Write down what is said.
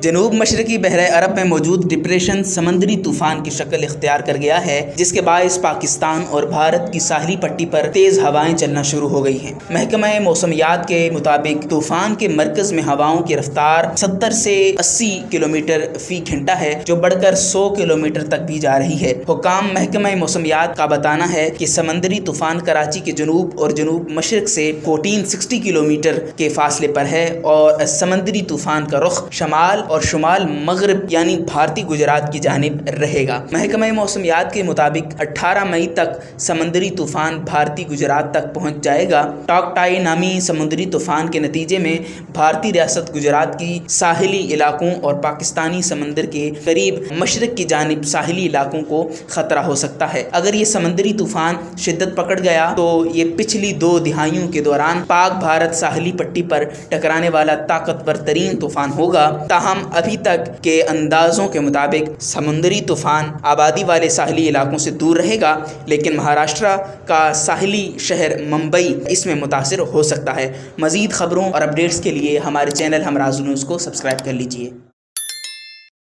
جنوب مشرقی بحر عرب میں موجود ڈپریشن سمندری طوفان کی شکل اختیار کر گیا ہے، جس کے باعث پاکستان اور بھارت کی ساحلی پٹی پر تیز ہوائیں چلنا شروع ہو گئی ہیں۔ محکمہ موسمیات کے مطابق طوفان کے مرکز میں ہواؤں کی رفتار 70 سے 80 کلومیٹر فی گھنٹہ ہے، جو بڑھ کر 100 کلومیٹر تک بھی جا رہی ہے۔ حکام محکمہ موسمیات کا بتانا ہے کہ سمندری طوفان کراچی کے جنوب اور جنوب مشرق سے 1460 کلومیٹر کے فاصلے پر ہے اور سمندری طوفان کا رخ شمال اور شمال مغرب یعنی بھارتی گجرات کی جانب رہے گا۔ محکمہ موسمیات کے مطابق 18 مئی تک سمندری طوفان بھارتی گجرات تک پہنچ جائے گا۔ ٹاکٹائی نامی سمندری طوفان کے نتیجے میں بھارتی ریاست گجرات کی ساحلی علاقوں اور پاکستانی سمندر کے قریب مشرق کی جانب ساحلی علاقوں کو خطرہ ہو سکتا ہے۔ اگر یہ سمندری طوفان شدت پکڑ گیا تو یہ پچھلی 2 دہائیوں کے دوران پاک بھارت ساحلی پٹی پر ٹکرانے والا طاقتور ترین طوفان ہوگا۔ تاہم ابھی تک کے اندازوں کے مطابق سمندری طوفان آبادی والے ساحلی علاقوں سے دور رہے گا، لیکن مہاراشٹرا کا ساحلی شہر ممبئی اس میں متاثر ہو سکتا ہے۔ مزید خبروں اور اپڈیٹس کے لیے ہمارے چینل ہمراز نیوز کو سبسکرائب کر لیجیے۔